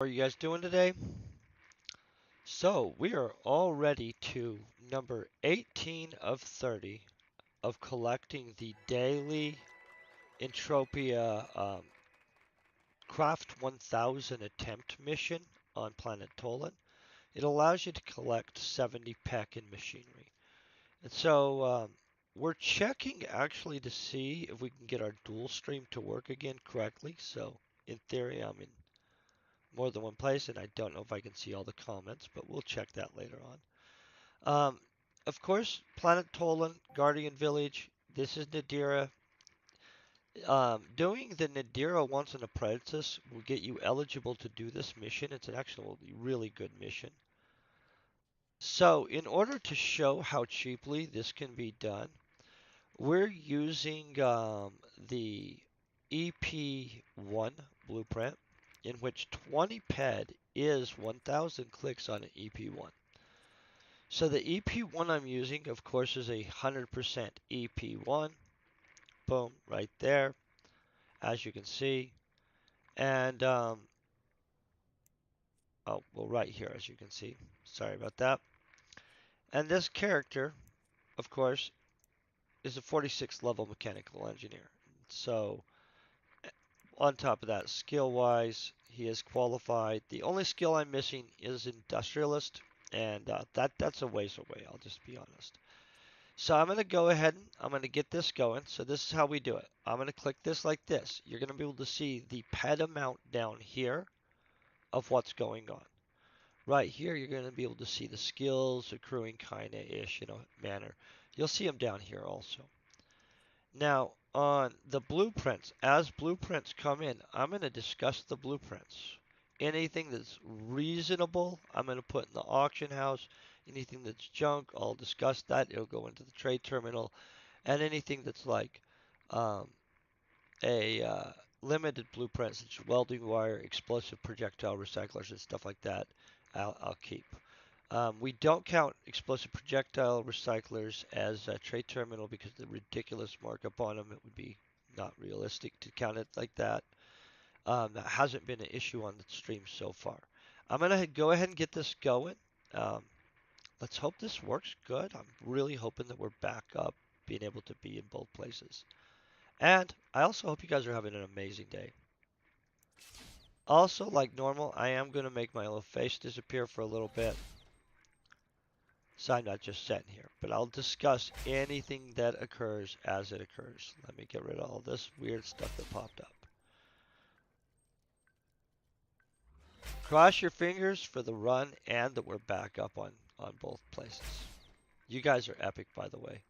How are you guys doing today? So, we are already to number 18 of 30 of collecting the daily Entropia Craft 1000 attempt mission on Planet Toulan. It allows you to collect 70 PEC in machinery. And so, we're checking actually to see if we can get our dual stream to work again correctly. So, in theory, I'm in more than one place, and I don't know if I can see all the comments, but we'll check that later on. Of course, Planet Toulan, Guardian Village. This is Nadira. Doing the Nadira Wants and Apprentice will get you eligible to do this mission. It's an actual really good mission. So, in order to show how cheaply this can be done, we're using the EP1 blueprint, in which 20 PED is 1,000 clicks on an EP1. So the EP1 I'm using, of course, is a 100% EP1. Boom, right there, as you can see. And, oh, well, right here, as you can see. Sorry about that. And this character, of course, is a 46th level mechanical engineer. So, on top of that, skill-wise, he is qualified. The only skill I'm missing is industrialist, and that's a ways away, I'll just be honest. So I'm going to go ahead and I'm going to get this going. So this is how we do it. I'm going to click this like this. You're going to be able to see the ped amount down here of what's going on. Right here, you're going to be able to see the skills accruing kind of ish, manner. You'll see them down here also. Now, on the blueprints, as blueprints come in, I'm going to discuss the blueprints. Anything that's reasonable, I'm going to put in the auction house. Anything that's junk, I'll discuss that. It'll go into the trade terminal. And anything that's like um, a limited blueprint, such as welding wire, explosive projectile recyclers, and stuff like that, I'll keep. We don't count explosive projectile recyclers as a trade terminal because of the ridiculous markup on them. It would be not realistic to count it like that. That hasn't been an issue on the stream so far. I'm going to go ahead and get this going. Um, let's hope this works good. I'm really hoping that we're back up, being able to be in both places. And I also hope you guys are having an amazing day. Also, like normal, I am going to make my little face disappear for a little bit. So I'm not just sitting here, but I'll discuss anything that occurs as it occurs. Let me get rid of all this weird stuff that popped up. Cross your fingers for the run and that we're back up on both places. You guys are epic, by the way.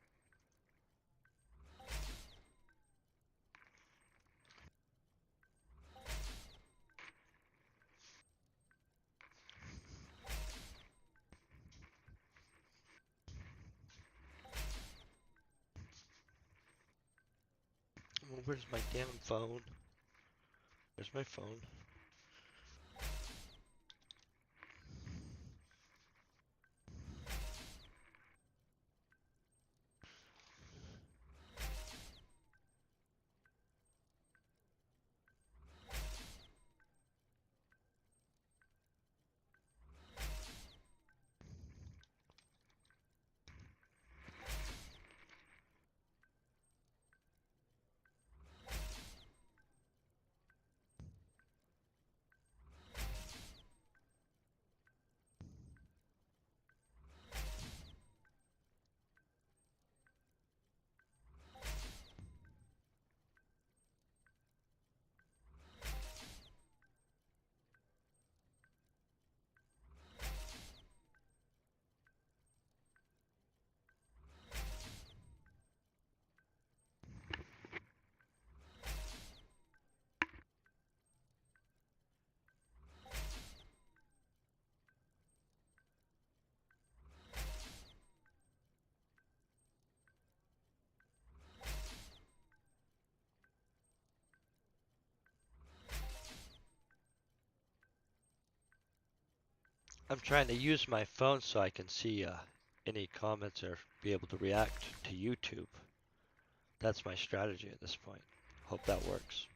Well, where's my damn phone? Where's my phone? I'm trying to use my phone so I can see any comments or be able to react to YouTube. That's my strategy at this point. Hope that works.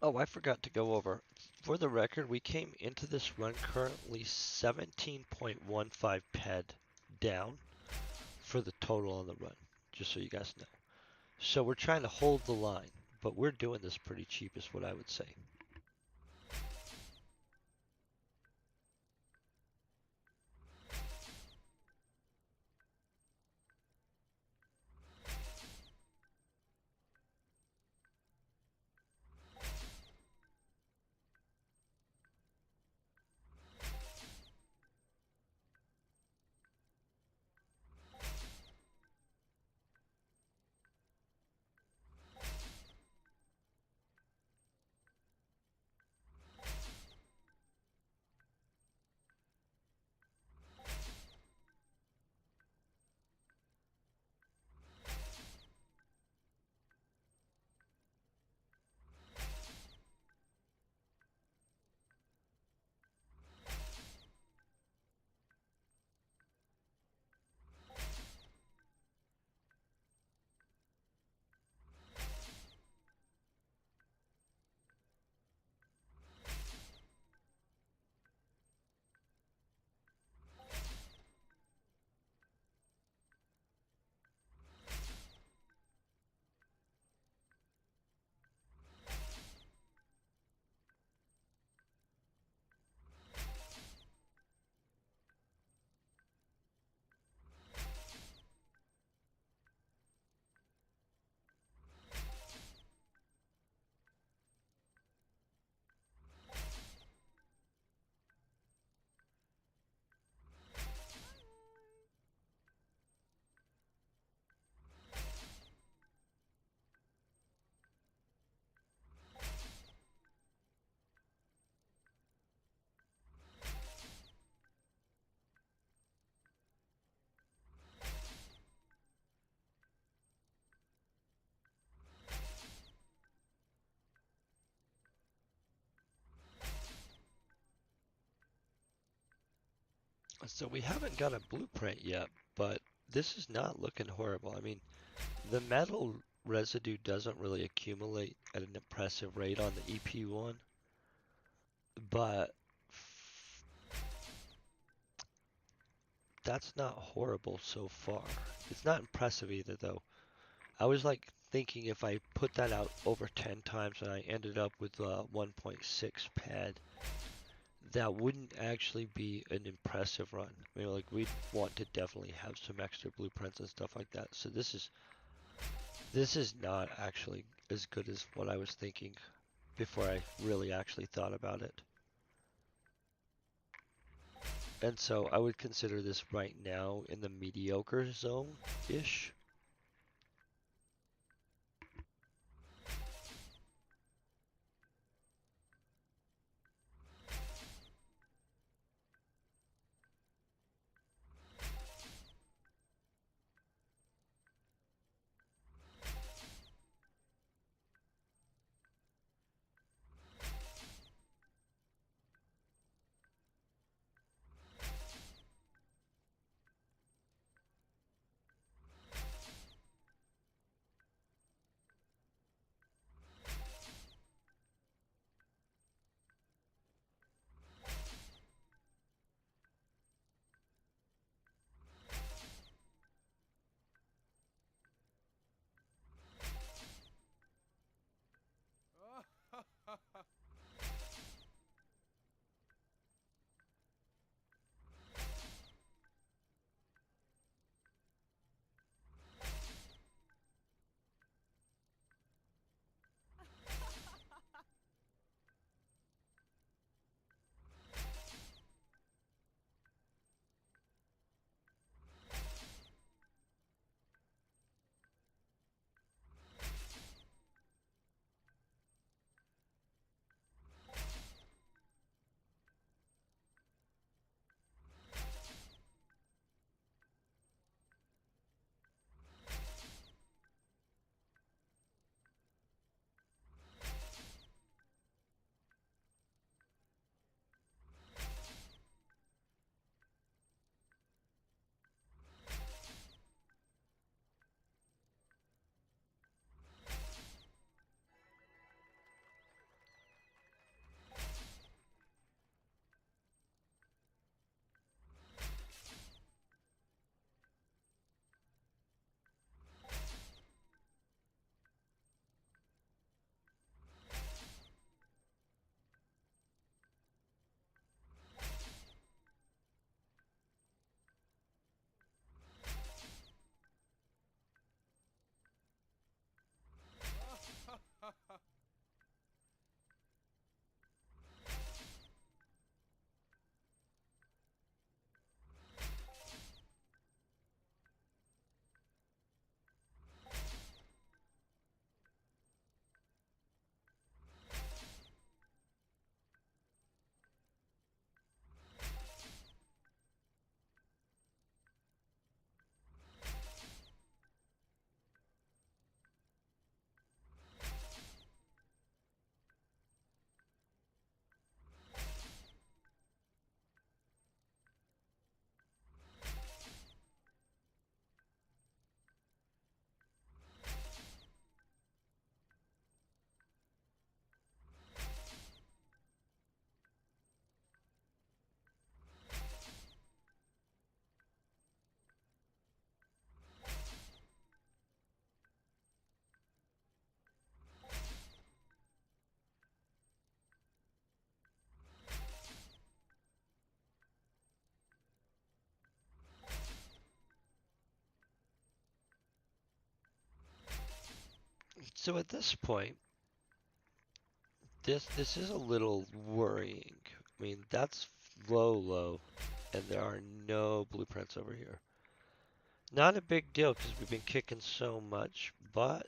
Oh, I forgot to go over. For the record, we came into this run currently 17.15 ped down for the total on the run, just so you guys know. So we're trying to hold the line, but we're doing this pretty cheap is what I would say. So we haven't got a blueprint yet, but this is not looking horrible. I mean, the metal residue doesn't really accumulate at an impressive rate on the EP1, but that's not horrible so far. It's not impressive either, though. I was like thinking if I put that out over 10 times and I ended up with 1.6 pad, that wouldn't actually be an impressive run. I mean, like we'd want to definitely have some extra blueprints and stuff like that. So this is not actually as good as what I was thinking before I really actually thought about it. And so I would consider this right now in the mediocre zone-ish. So at this point, this is a little worrying. I mean, that's low, and there are no blueprints over here. Not a big deal because we've been kicking so much, but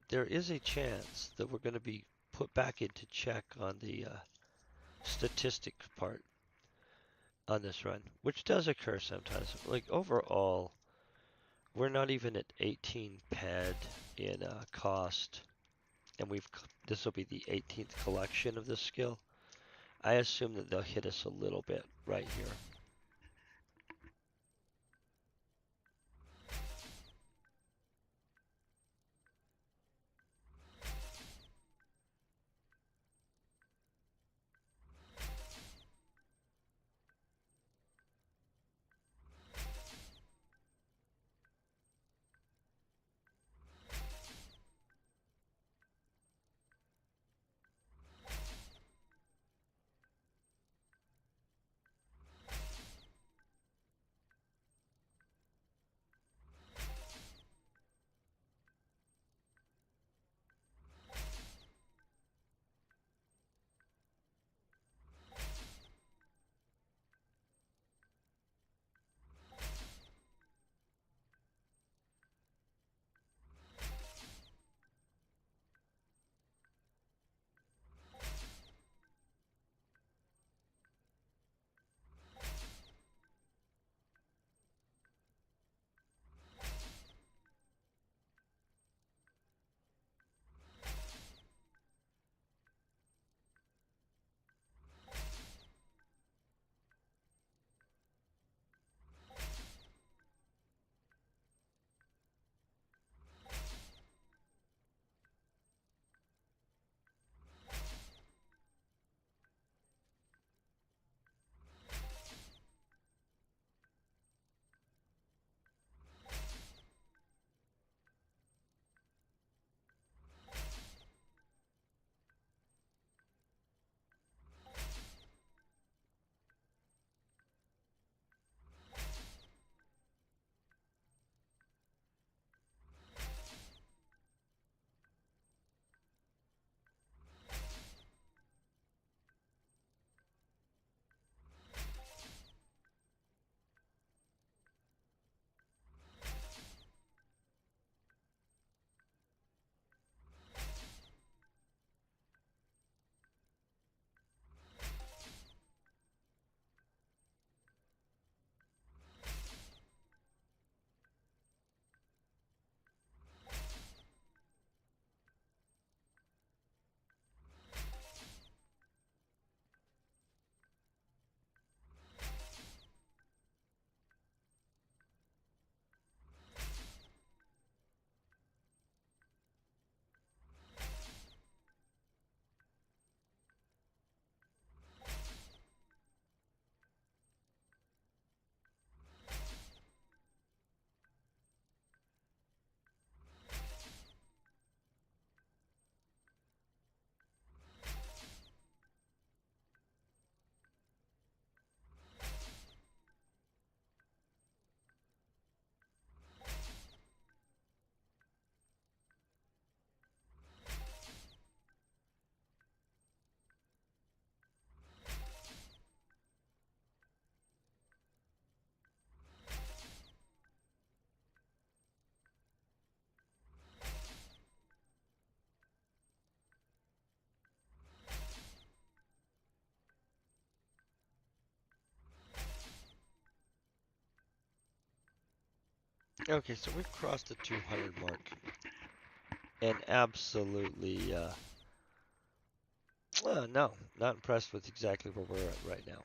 there is a chance that we're going to be put back into check on the statistic part on this run, which does occur sometimes. Like overall, we're not even at 18 ped in cost, and this will be the 18th collection of this skill. I assume that they'll hit us a little bit right here. Okay, so we've crossed the 200 mark, and absolutely, no, not impressed with exactly where we're at right now.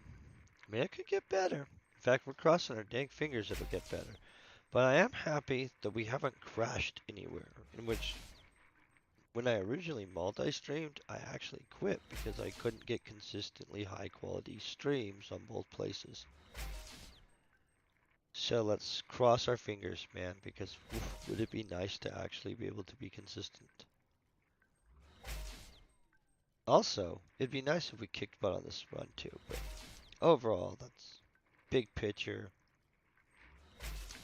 I mean, it could get better. In fact, we're crossing our dang fingers it'll get better. But I am happy that we haven't crashed anywhere, in which when I originally multi-streamed, I actually quit because I couldn't get consistently high quality streams on both places. So let's cross our fingers, man, because would it be nice to actually be able to be consistent? Also, it'd be nice if we kicked butt on this run too, but overall, that's big picture.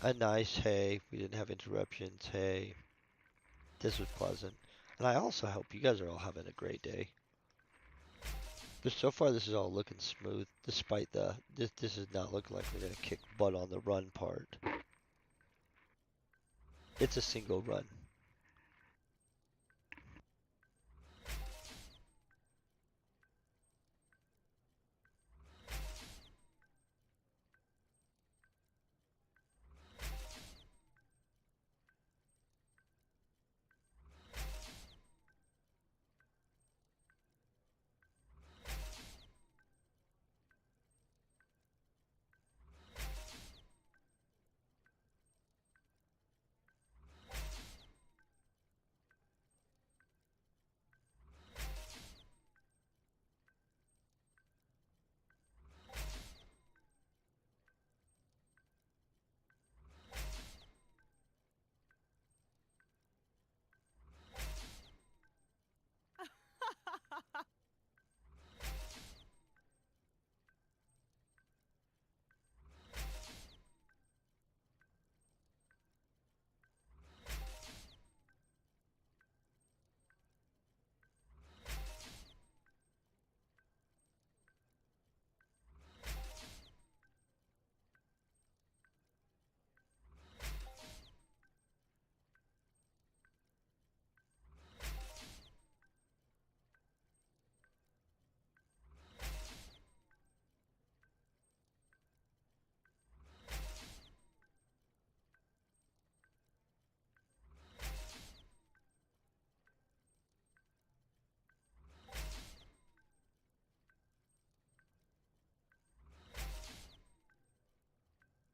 A nice hey, we didn't have interruptions, hey. This was pleasant. And I also hope you guys are all having a great day. But so far, this is all looking smooth, despite this is not looking like we're gonna kick butt on the run part. It's a single run.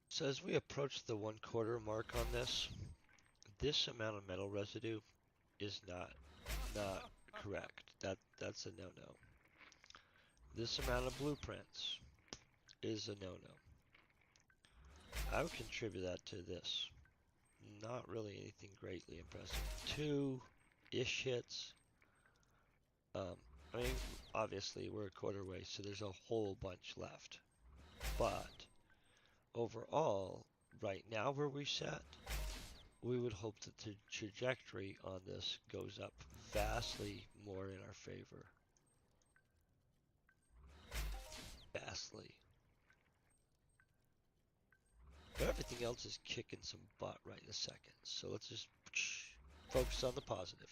So as we approach the 1/4 mark on this amount of metal residue is not correct. That's a no-no. This amount of blueprints is a no-no. I would contribute that to this. Not really anything greatly impressive. 2-ish hits. I mean, obviously we're a quarter way, so there's a whole bunch left. But overall, right now where we set, we would hope that the trajectory on this goes up vastly more in our favor. Vastly. But everything else is kicking some butt right this second. So let's just focus on the positive.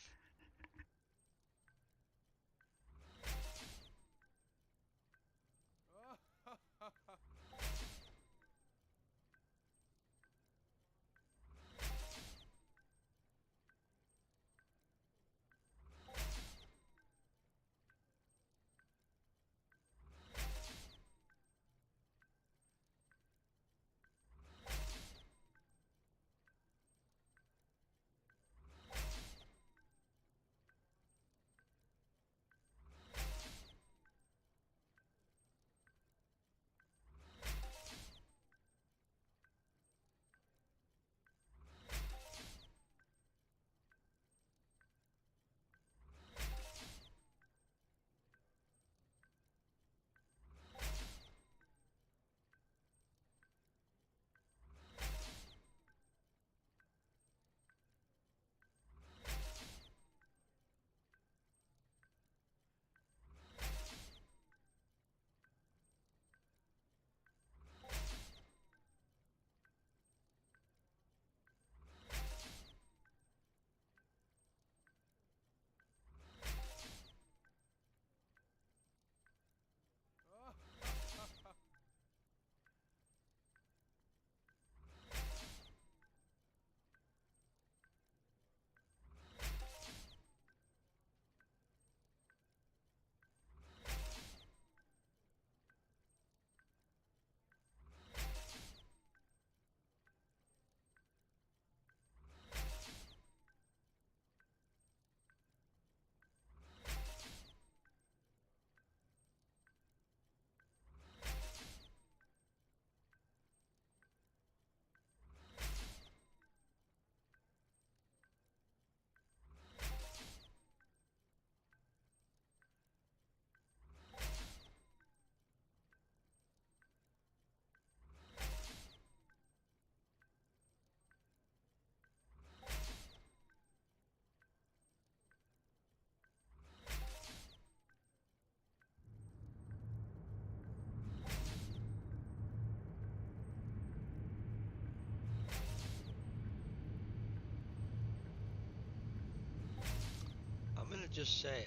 just say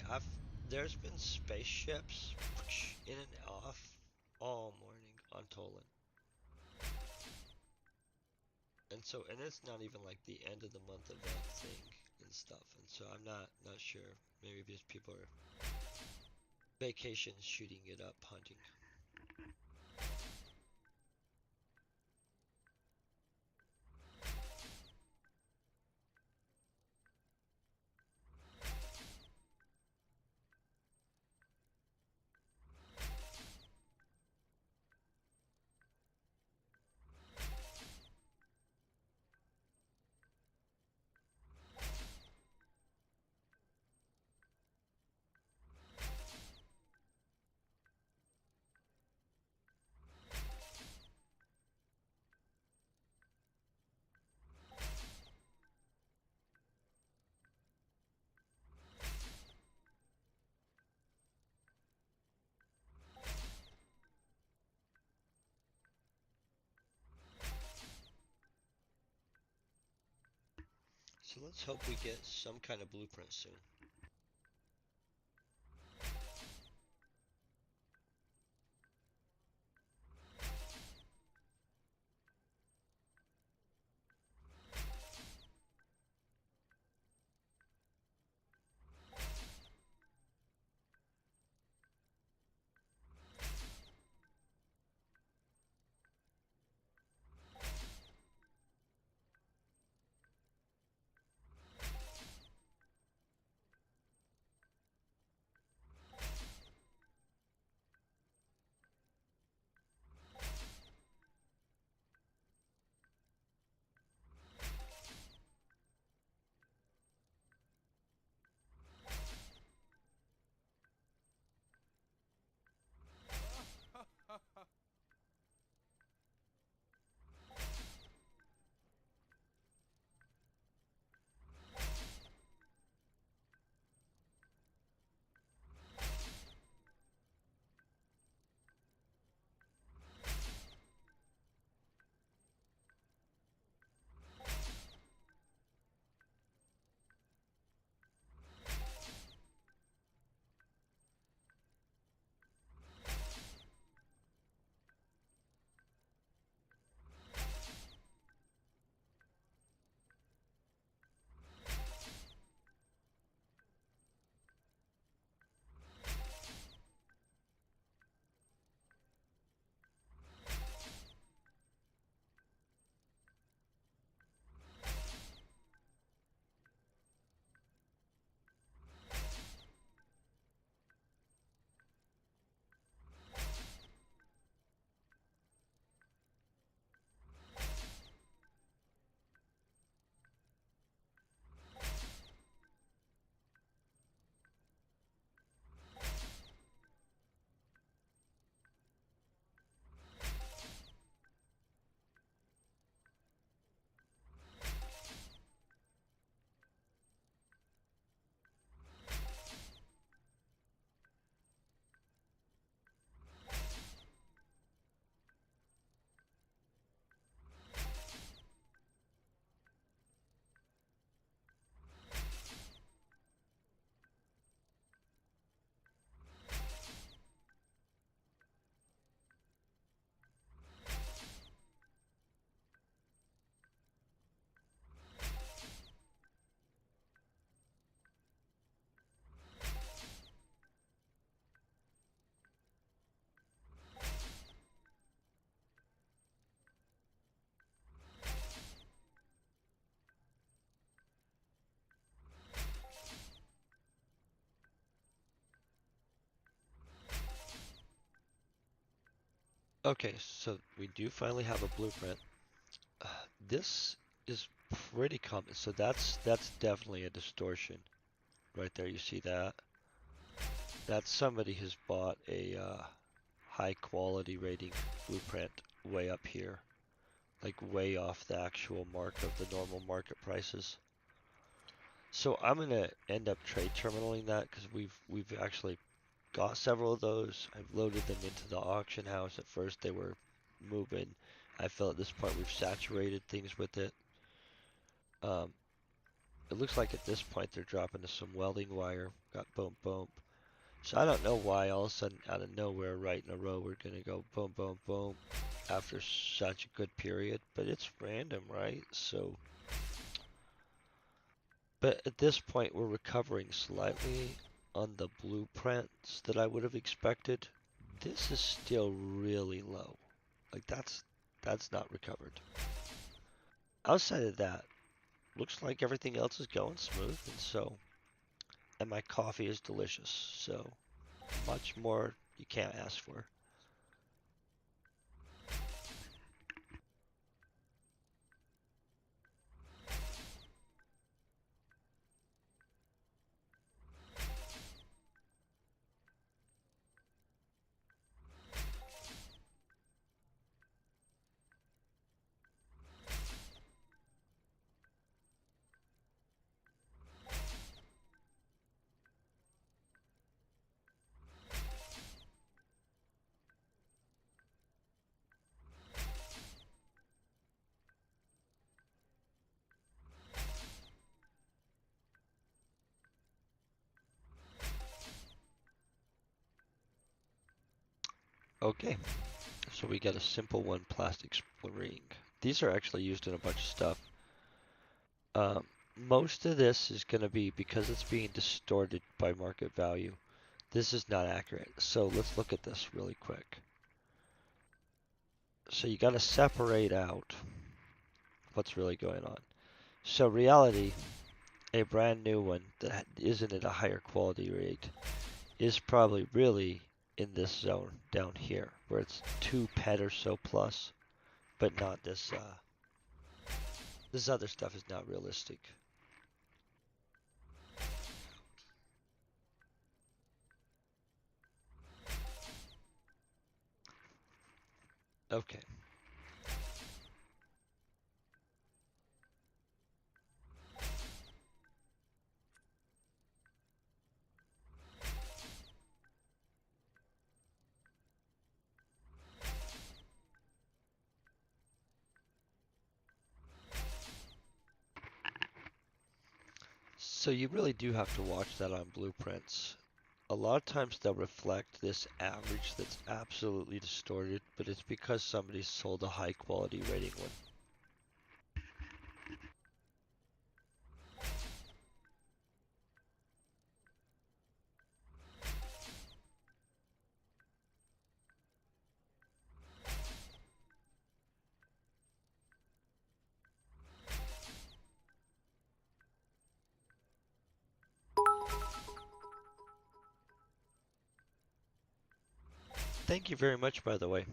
there's been spaceships in and off all morning on Tolan. And so, and it's not even like the end of the month event thing and stuff. And so I'm not sure. Maybe just people are vacation shooting it up, hunting. So let's hope we get some kind of blueprint soon. Okay, so we do finally have a blueprint. Uh, this is pretty common. So that's definitely a distortion right there. You see that? That's somebody has bought a high quality rating blueprint way up here, like way off the actual mark of the normal market prices. So I'm gonna end up trade terminaling that because we've actually got several of those. I've loaded them into the auction house. At first they were moving. I feel at this point we've saturated things with it. Um, It looks like at this point they're dropping to some welding wire. Got boom, boom. So I don't know why all of a sudden out of nowhere right in a row we're going to go boom, boom, boom after such a good period. But it's random, right? So, but at this point we're recovering slightly on the blueprints that I would have expected. This is still really low. Like that's not recovered. Outside of that, looks like everything else is going smooth, and my coffee is delicious. So much more you can't ask for. Okay, so we got a simple one plastic ring. These are actually used in a bunch of stuff. Most of this is going to be because it's being distorted by market value. This is not accurate. So let's look at this really quick. So you got to separate out what's really going on. So reality, a brand new one that isn't at a higher quality rate is probably really in this zone down here where it's 2 pet or so plus, but not this this other stuff is not realistic. Okay. So you really do have to watch that on blueprints. A lot of times they'll reflect this average that's absolutely distorted, but it's because somebody sold a high quality rating one. Thank you very much, by the way.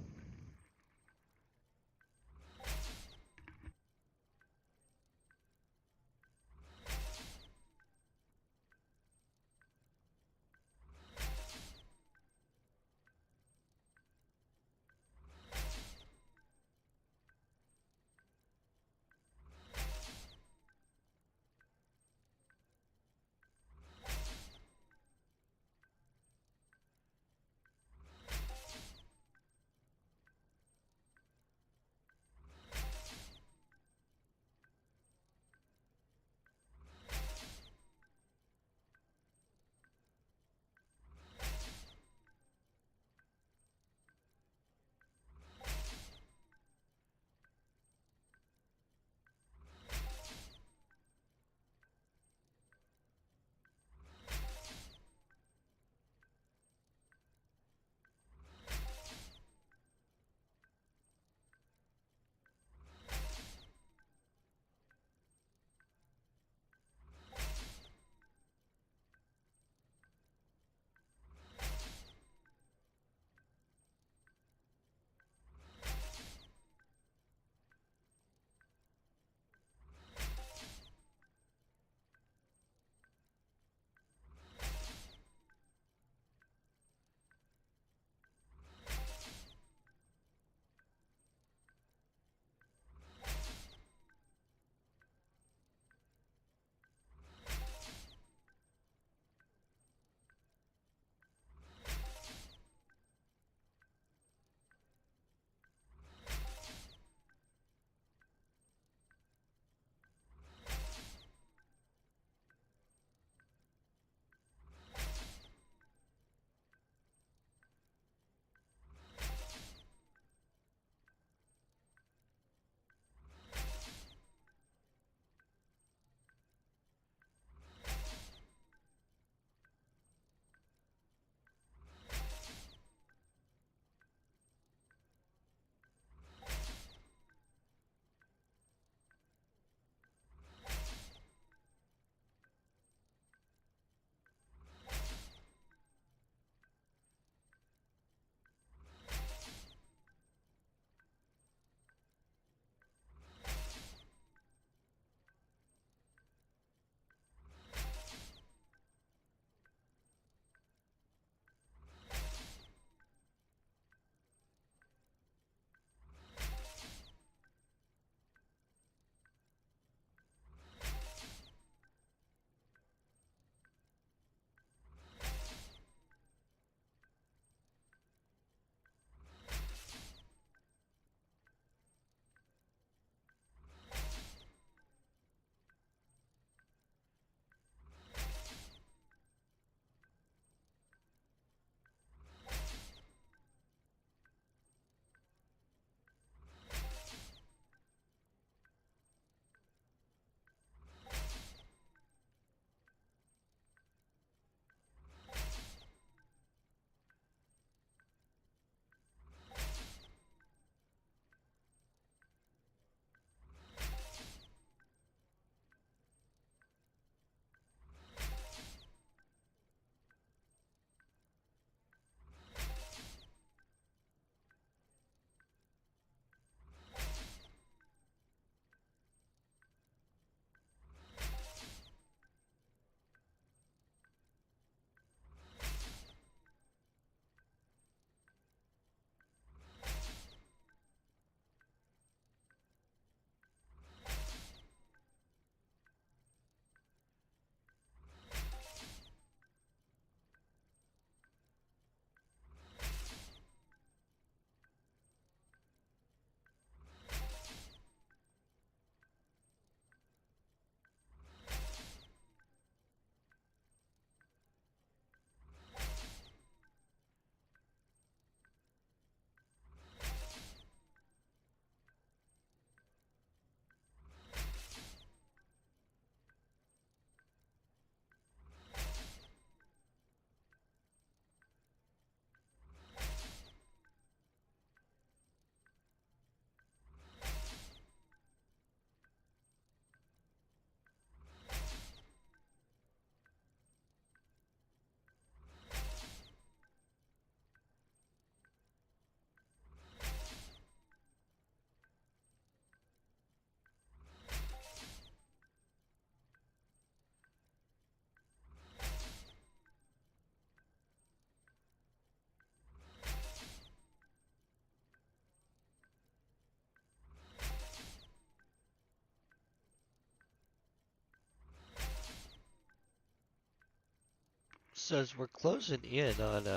is as we're closing in on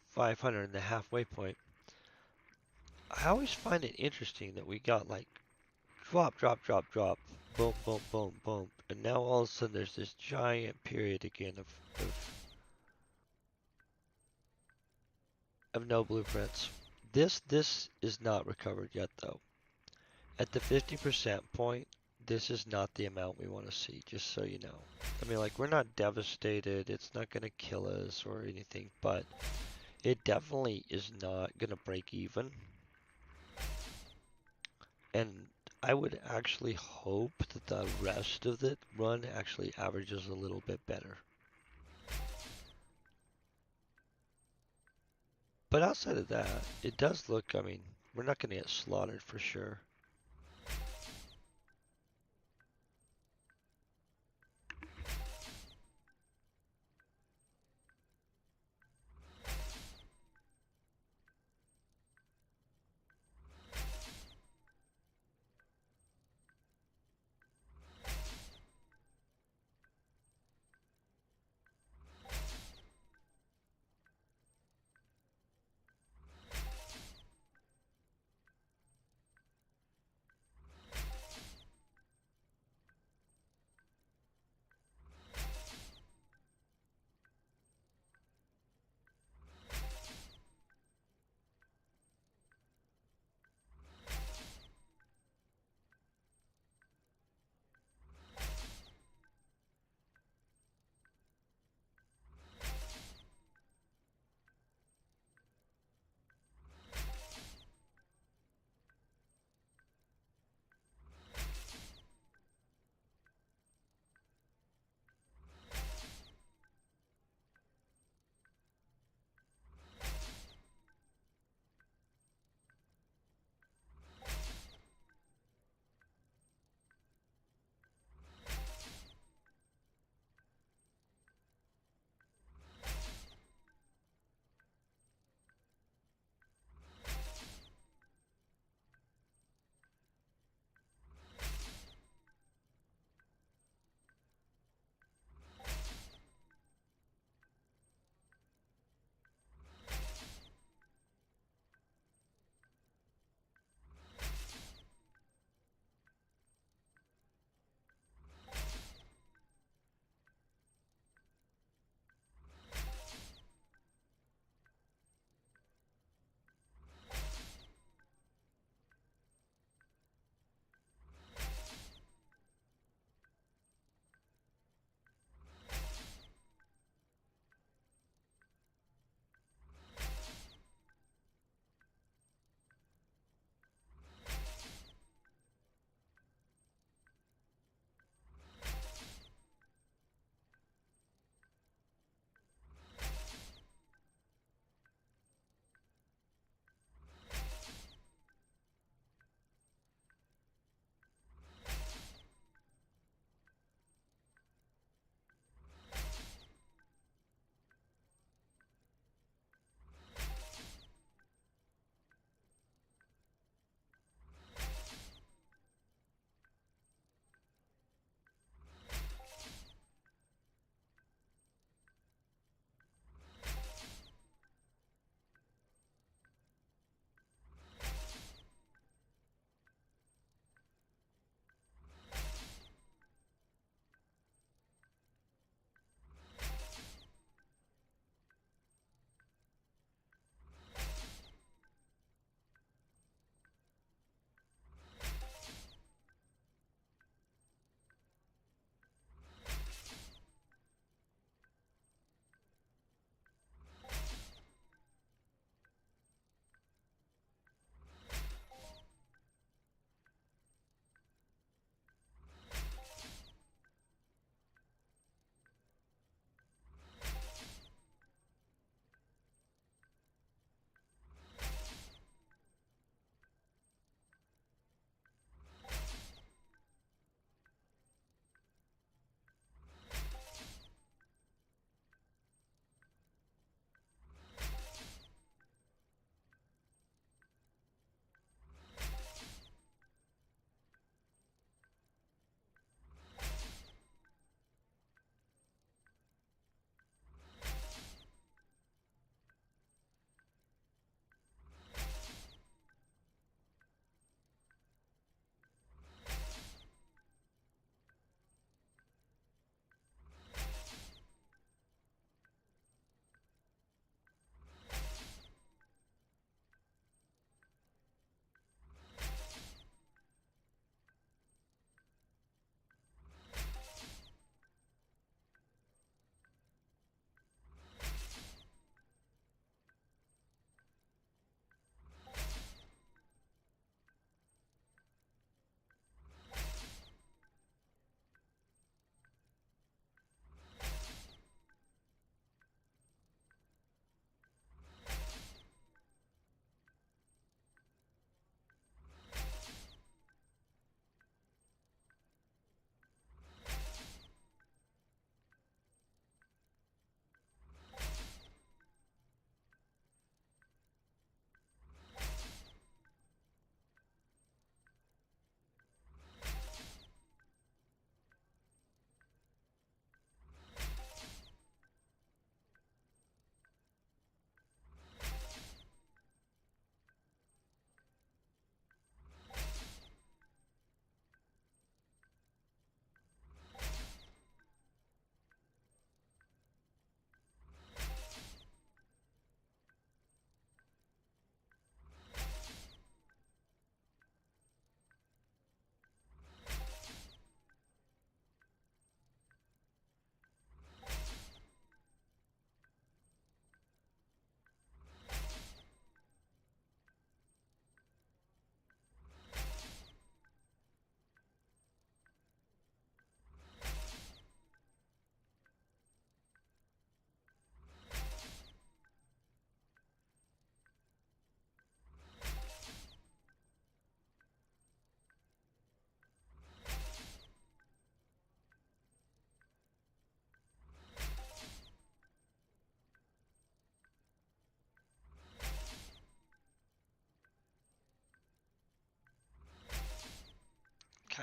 500 and the halfway point, I always find it interesting that we got like drop, drop, drop, drop, boom, boom, boom, boom, and now all of a sudden there's this giant period again of no blueprints. This is not recovered yet though. At the 50% point, this is not the amount we want to see, just so you know. I mean, like, we're not devastated, it's not going to kill us or anything, but it definitely is not going to break even. And I would actually hope that the rest of the run actually averages a little bit better. But outside of that, it does look, I mean, we're not going to get slaughtered for sure.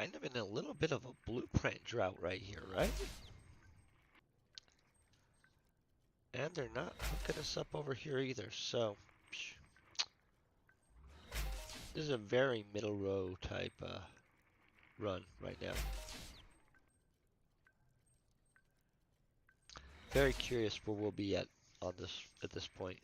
kind of in a little bit of a blueprint drought right here, right? And they're not hooking us up over here either, so this is a very middle row type run right now. Very curious where we'll be at this point.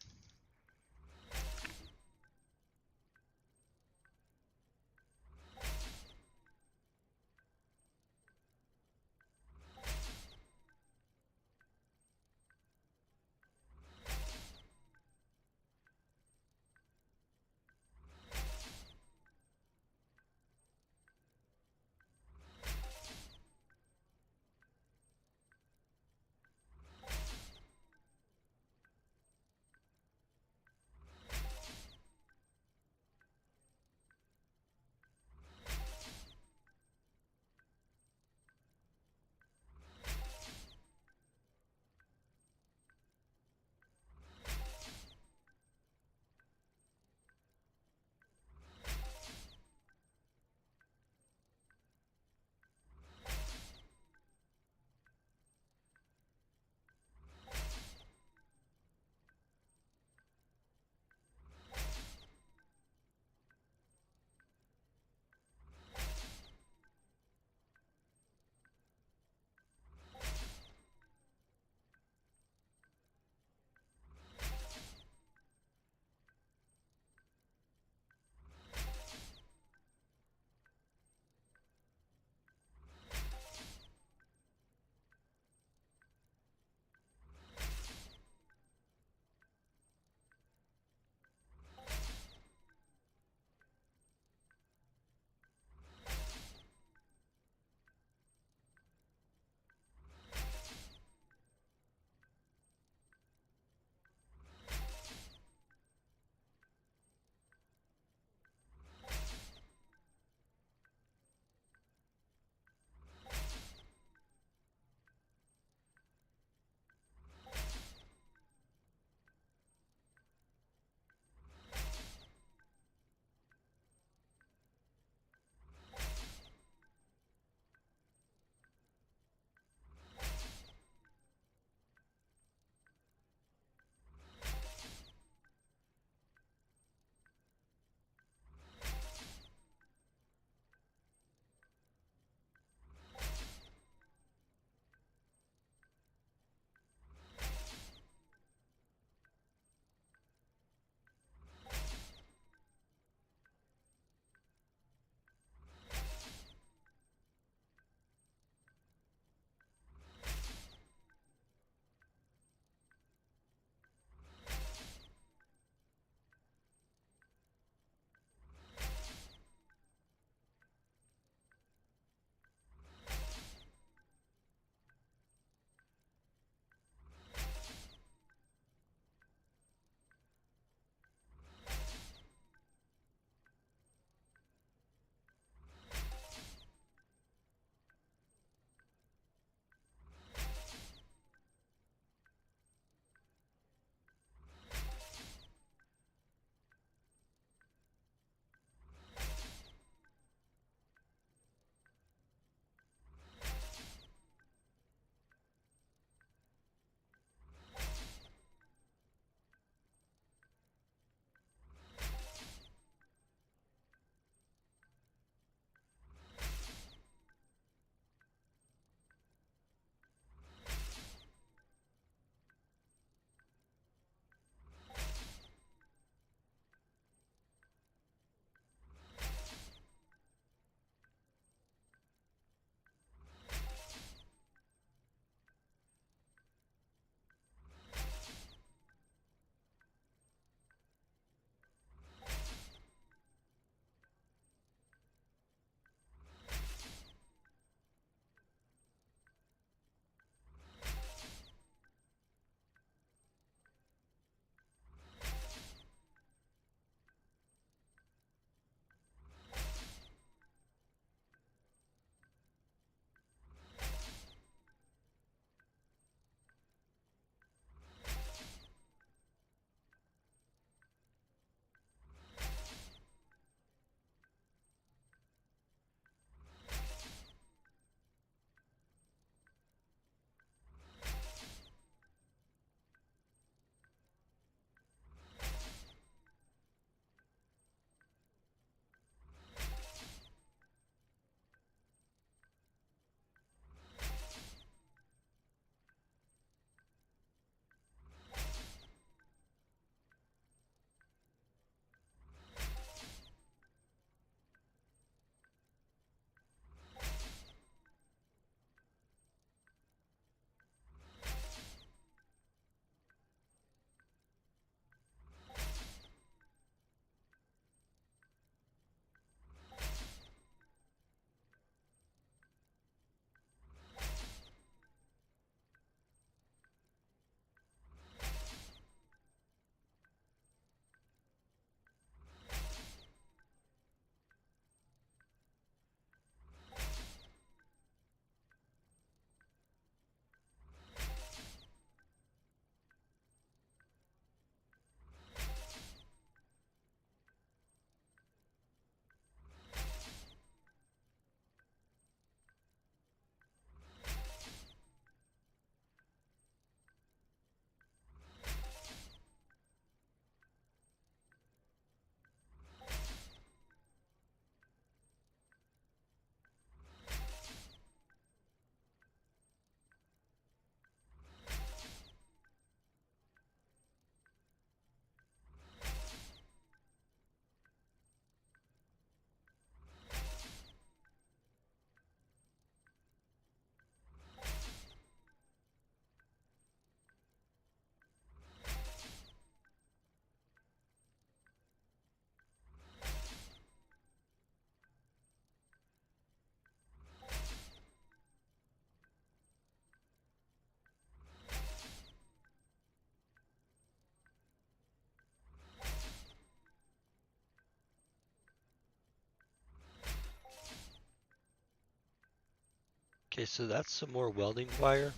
Okay, so that's some more welding wire,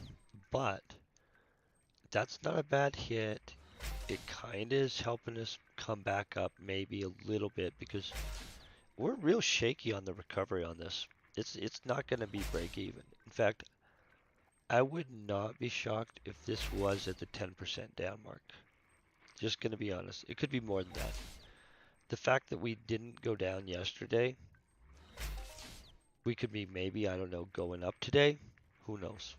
but that's not a bad hit. It kind of is helping us come back up maybe a little bit because we're real shaky on the recovery on this. It's not going to be break even. In fact, I would not be shocked if this was at the 10% down mark. Just going to be honest. It could be more than that. The fact that we didn't go down yesterday, we could be maybe, I don't know, going up today. Who knows?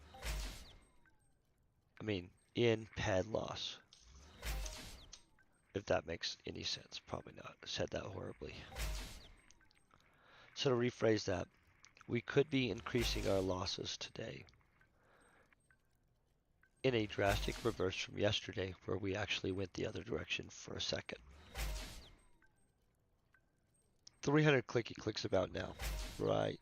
I mean, in pad loss. If that makes any sense. Probably not. I said that horribly. So to rephrase that, we could be increasing our losses today in a drastic reverse from yesterday where we actually went the other direction for a second. 300 clicky clicks about now. Right.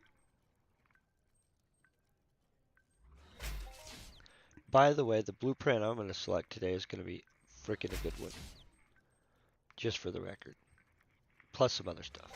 By the way, the blueprint I'm going to select today is going to be freaking a good one. Just for the record. Plus some other stuff.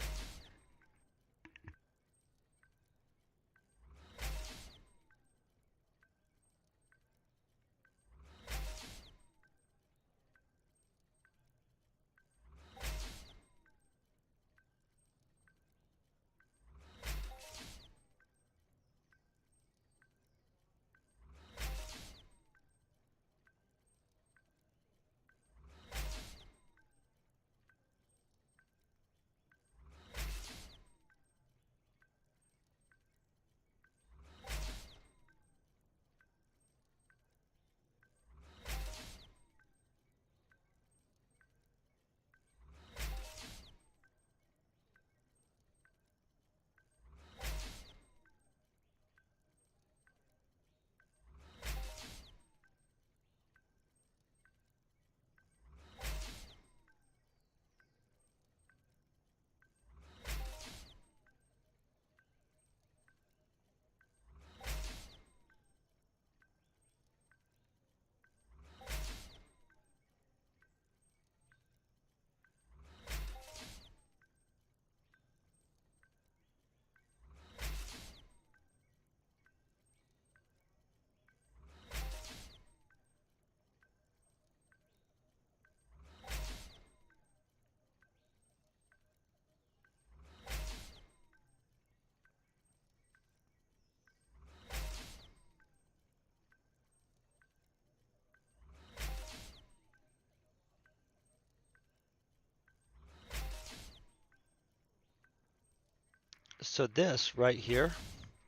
So this right here,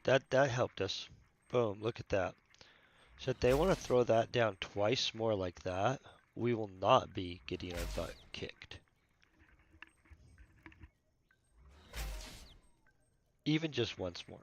that helped us. Boom, look at that. So if they want to throw that down twice more like that, we will not be getting our butt kicked. Even just once more.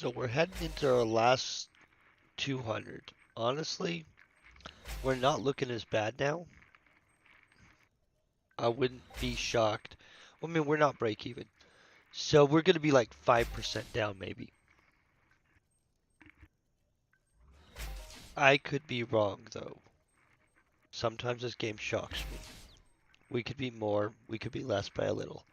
So we're heading into our last 200. Honestly, we're not looking as bad now. I wouldn't be shocked. I mean, we're not break even. So we're going to be like 5% down maybe. I could be wrong though. Sometimes this game shocks me. We could be more, we could be less by a little.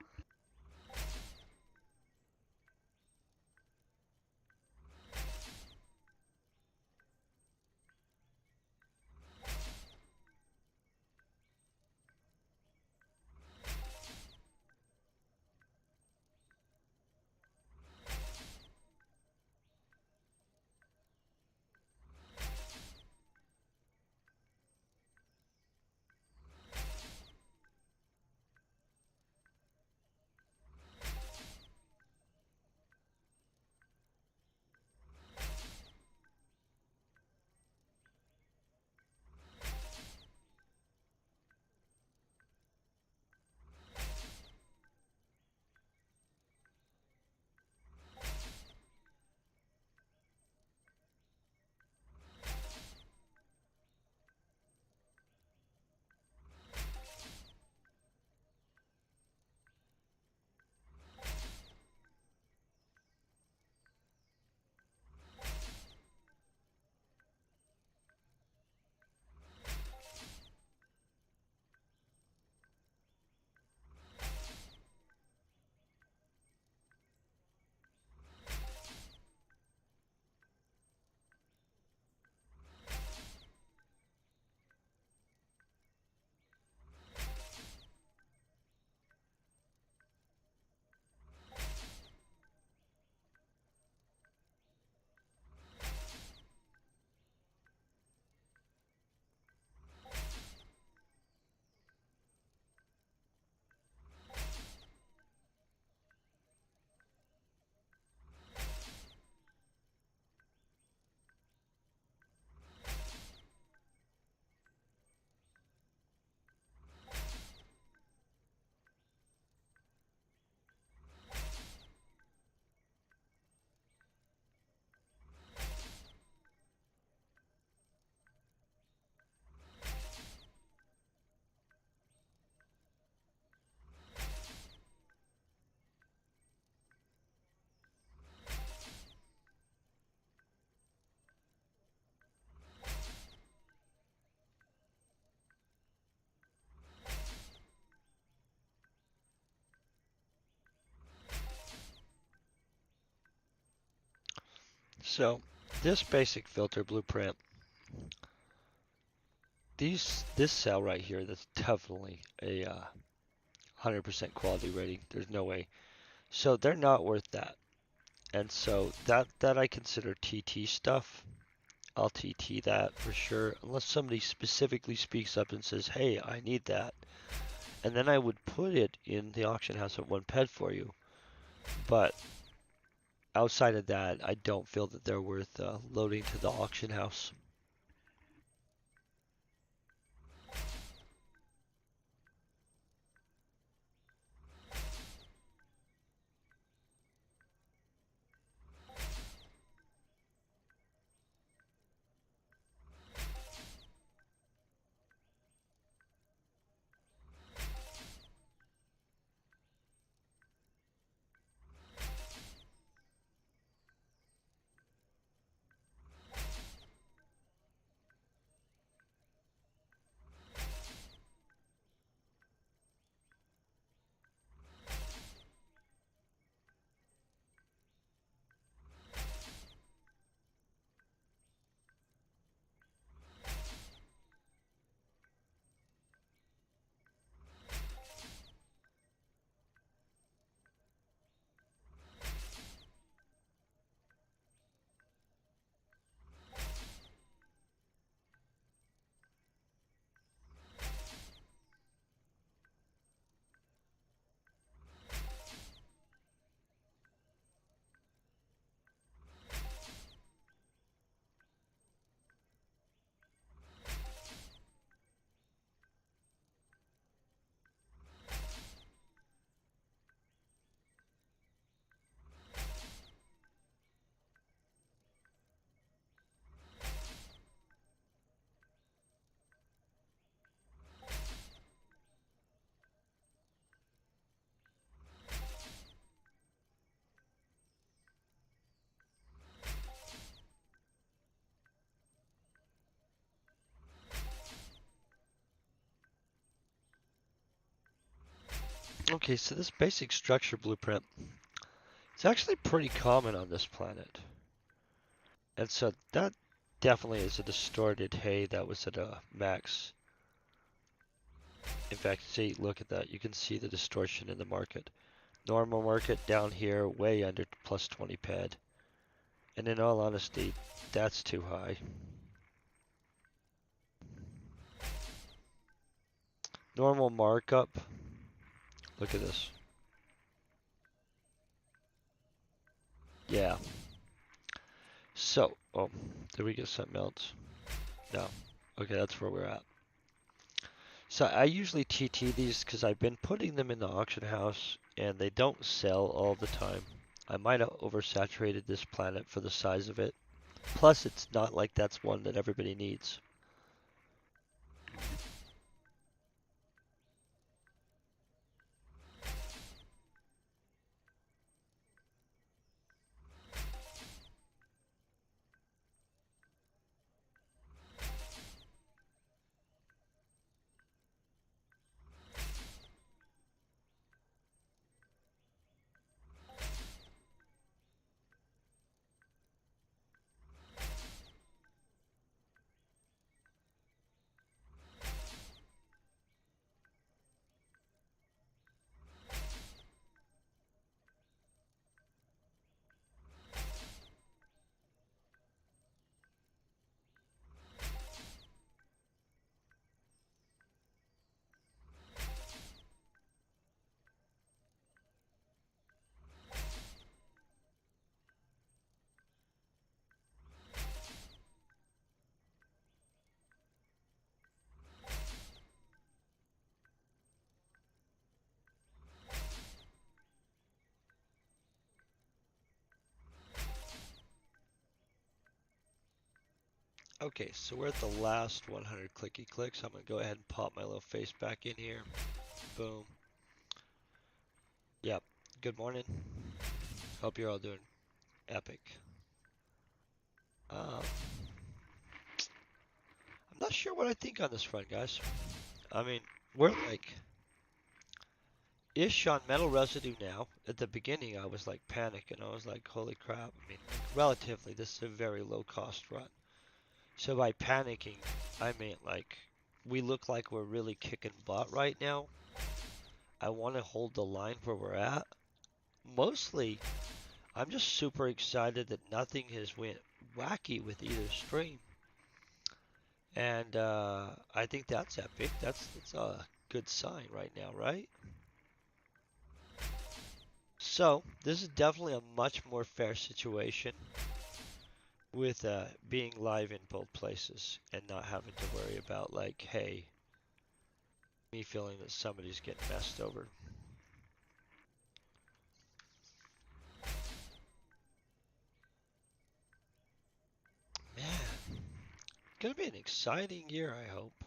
So this basic filter blueprint, this cell right here, that's definitely a 100% quality rating. There's no way. So they're not worth that. And so that I consider TT stuff. I'll TT that for sure, unless somebody specifically speaks up and says, "Hey, I need that," and then I would put it in the auction house at 1 ped for you. But outside of that, I don't feel that they're worth loading to the auction house. Okay, so this basic structure blueprint is actually pretty common on this planet. And so that definitely is a distorted hay that was at a max. In fact, see, look at that. You can see the distortion in the market. Normal market down here, way under plus 20 ped. And in all honesty, that's too high. Normal markup. Look at this. Yeah. So, oh, did we get something else? No. Okay, that's where we're at. So I usually TT these because I've been putting them in the auction house and they don't sell all the time. I might have oversaturated this planet for the size of it. Plus, it's not like that's one that everybody needs. Okay, so we're at the last 100 clicky clicks. I'm going to go ahead and pop my little face back in here. Boom. Yep. Good morning. Hope you're all doing epic. I'm not sure what I think on this front, guys. I mean, we're like ish on metal residue now. At the beginning, I was like panicking. I was like, holy crap. I mean, relatively, this is a very low cost run. So by panicking, I mean like we look like we're really kicking butt right now. I want to hold the line where we're at. Mostly, I'm just super excited that nothing has went wacky with either stream. And I think that's epic. That's a good sign right now, right? So, this is definitely a much more fair situation with being live in both places and not having to worry about, like, hey, me feeling that somebody's getting messed over. Man, gonna be an exciting year, I hope.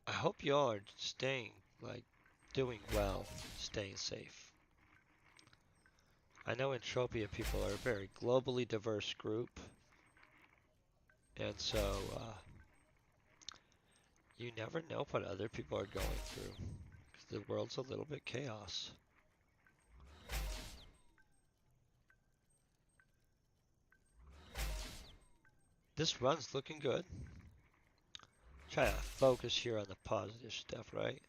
I hope y'all are staying, like, doing well, staying safe. I know Entropia people are a very globally diverse group, and so you never know what other people are going through. 'Cause the world's a little bit chaos. This run's looking good. Try to focus here on the positive stuff, right?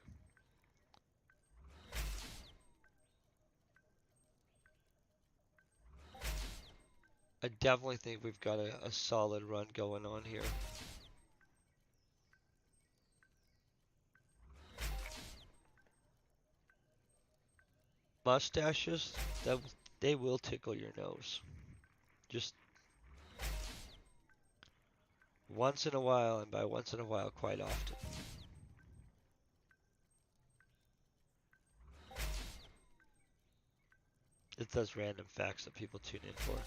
I definitely think we've got a solid run going on here. Mustaches, that they will tickle your nose. Just once in a while, and by once in a while, quite often. It's those random facts that people tune in for.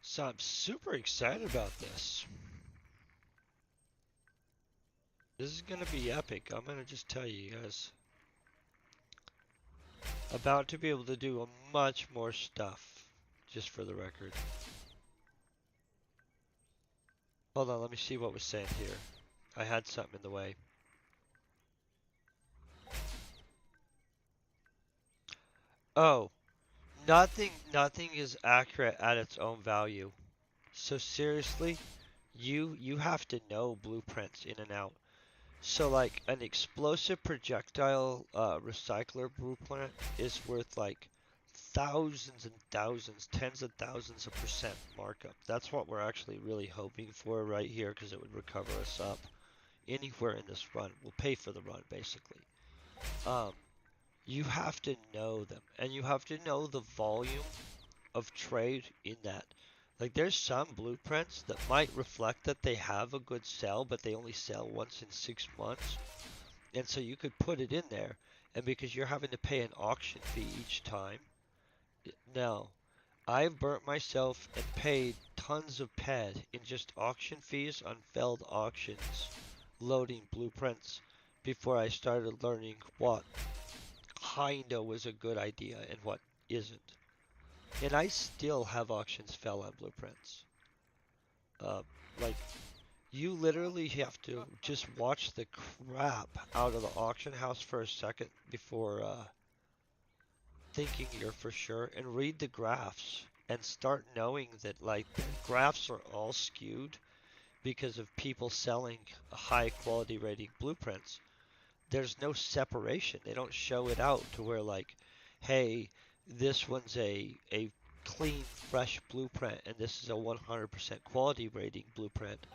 So I'm super excited about this. This is gonna be epic. I'm gonna just tell you guys. About to be able to do a much more stuff, just for the record. Hold on, let me see what was saying here. I had something in the way. Oh, nothing is accurate at its own value. So seriously, you have to know blueprints in and out. So like an explosive projectile recycler blueprint is worth like thousands and thousands, tens of thousands of percent markup. That's what we're actually really hoping for right here because it would recover us up anywhere in this run. We'll pay for the run basically. Um, you have to know them and you have to know the volume of trade in that. Like there's some blueprints that might reflect that they have a good sell, but they only sell once in 6 months. And so you could put it in there, and because you're having to pay an auction fee each time, no. I've burnt myself and paid tons of PED in just auction fees on failed auctions, loading blueprints before I started learning what kinda was a good idea and what isn't. And I still have auctions fail on blueprints. Uh, like, you literally have to just watch the crap out of the auction house for a second before thinking you're for sure and read the graphs and start knowing that like the graphs are all skewed because of people selling high quality rating blueprints. There's no separation. They don't show it out to where like, hey, this one's a clean, fresh blueprint and this is a 100% quality rating blueprint.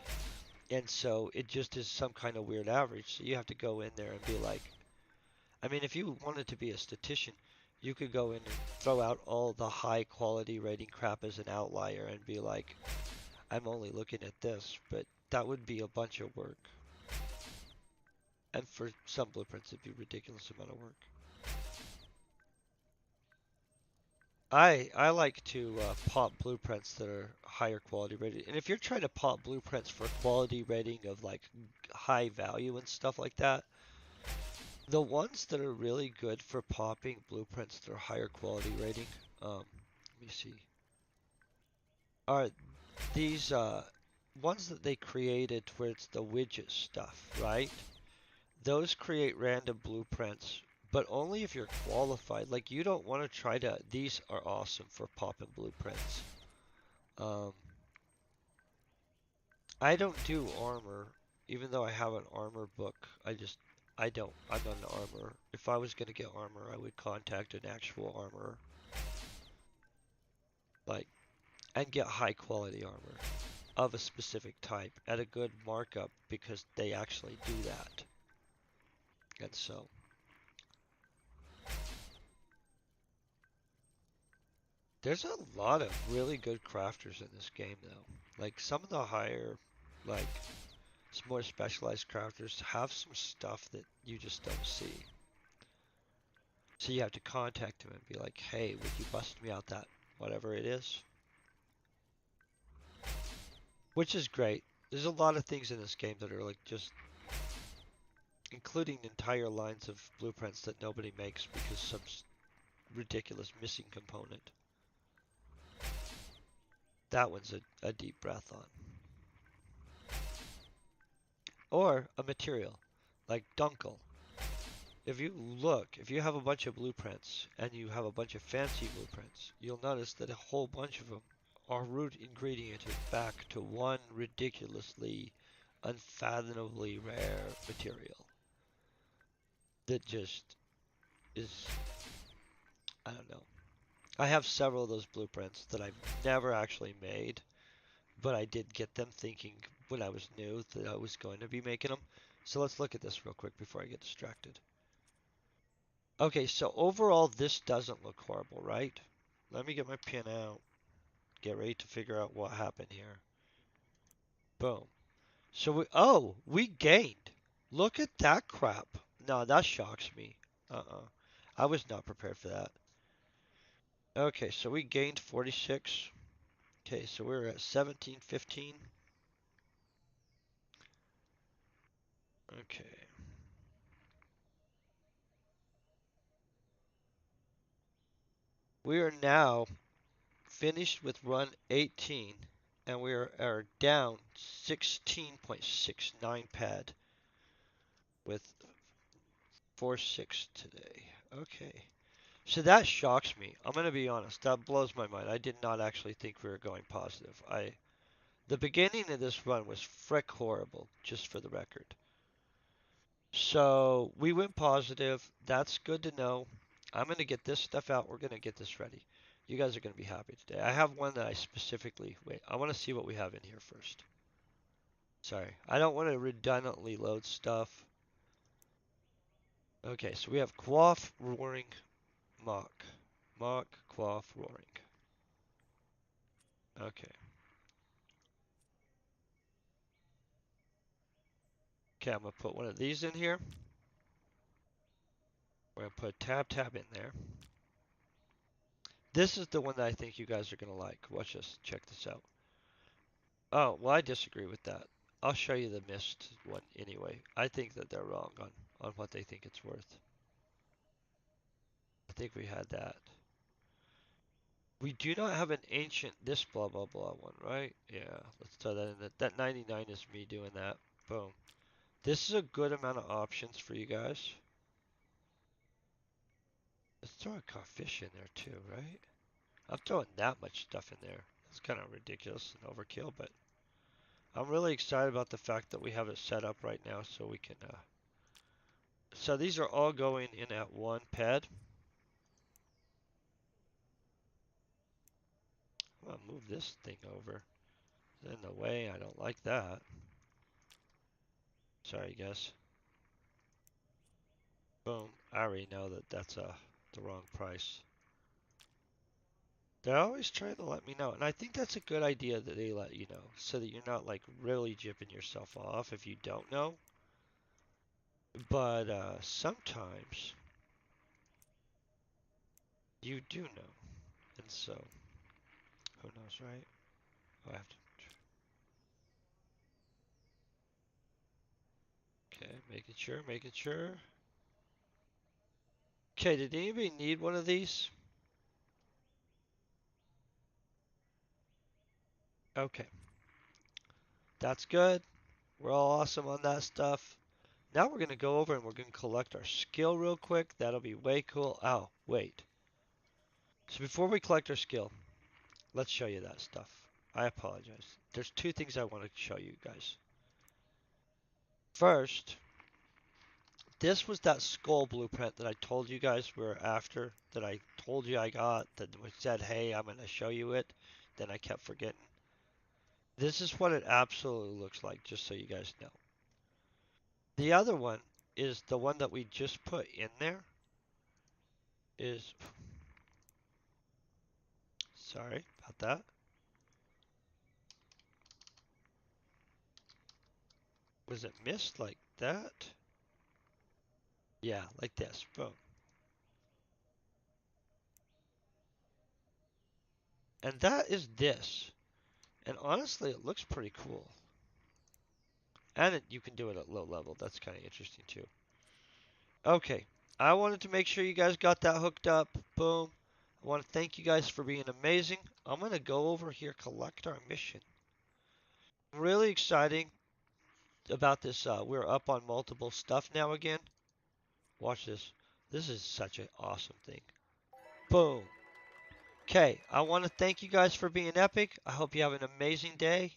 And so it just is some kind of weird average. So you have to go in there and be like, I mean, if you wanted to be a statistician, you could go in and throw out all the high quality rating crap as an outlier and be like, I'm only looking at this, but that would be a bunch of work. And for some blueprints, it'd be a ridiculous amount of work. I like to pop blueprints that are higher quality rated. And if you're trying to pop blueprints for quality rating of like high value and stuff like that, the ones that are really good for popping blueprints that are higher quality rating, let me see, are these ones that they created where it's the widget stuff, right? Those create random blueprints, but only if you're qualified. Like you don't want to try to. These are awesome for popping blueprints. Um, I don't do armor, even though I have an armor book. I don't. I'm not an armor. If I was gonna get armor, I would contact an actual armorer, like, and get high quality armor of a specific type at a good markup because they actually do that. And so, there's a lot of really good crafters in this game though. Like some of the higher, like, more specialized crafters have some stuff that you just don't see. So you have to contact them and be like, hey, would you bust me out that whatever it is? Which is great. There's a lot of things in this game that are like just including entire lines of blueprints that nobody makes because some ridiculous missing component. That one's a deep breath on. Or a material, like Dunkel. If you have a bunch of blueprints and you have a bunch of fancy blueprints, you'll notice that a whole bunch of them are root ingrediented back to one ridiculously, unfathomably rare material that just is, I don't know. I have several of those blueprints that I've never actually made, but I did get them thinking when I was new that I was going to be making them. So let's look at this real quick before I get distracted. Okay, so overall this doesn't look horrible, right? Let me get my pen out. Get ready to figure out what happened here. Boom. So we gained. Look at that crap. No, that shocks me. Uh-uh. I was not prepared for that. Okay, so we gained 46. Okay, so we're at 1715. Okay. We are now finished with run 18, and we are down 16.69 pad with 4.6 today. Okay. So that shocks me. I'm gonna be honest. That blows my mind. I did not actually think we were going positive. The beginning of this run was frick horrible, just for the record. So we went positive. That's good to know. I'm gonna get this stuff out. We're gonna get this ready. You guys are gonna be happy today. I have one that I specifically wait. I want to see what we have in here first. Sorry, I don't want to redundantly load stuff. Okay, so we have quaff, roaring, mock, mock, quaff, roaring. Okay. Okay, I'm gonna put one of these in here. We're gonna put tab tab in there. This is the one that I think you guys are gonna like. Watch this. Check this out. Oh, well, I disagree with that. I'll show you the mist one anyway. I think that they're wrong on what they think it's worth. I think we had that. We do not have an ancient this blah blah blah one, right? Yeah, let's throw that in. That 99 is me doing that. Boom. This is a good amount of options for you guys. Let's throw a fish in there too, right? I'm throwing that much stuff in there. It's kind of ridiculous and overkill, but I'm really excited about the fact that we have it set up right now so we can. So these are all going in at one pad. I'm gonna move this thing over. It's in the way. I don't like that. Sorry, guys. Boom. I already know that that's the wrong price. They're always trying to let me know, and I think that's a good idea that they let you know, so that you're not like really jipping yourself off if you don't know. But sometimes you do know, and so who knows, right? Oh, I have to. Okay, making sure, making sure. Okay, did anybody need one of these? Okay, that's good. We're all awesome on that stuff. Now we're going to go over and we're going to collect our skill real quick. That'll be way cool. Oh, wait. So before we collect our skill, let's show you that stuff. I apologize. There's two things I want to show you guys. First, this was that skull blueprint that I told you guys we were after, that I told you I got, that we said, hey, I'm going to show you it. Then I kept forgetting. This is what it absolutely looks like, just so you guys know. The other one is the one that we just put in there. Is, sorry about that. Was it missed like that? Yeah, like this. Boom. And that is this. And honestly, it looks pretty cool. And you can do it at low level. That's kind of interesting too. Okay. I wanted to make sure you guys got that hooked up. Boom. I want to thank you guys for being amazing. I'm going to go over here, collect our mission. Really exciting about this. We're up on multiple stuff now again. Watch this. This is such an awesome thing. Boom. Okay, I want to thank you guys for being epic. I hope you have an amazing day,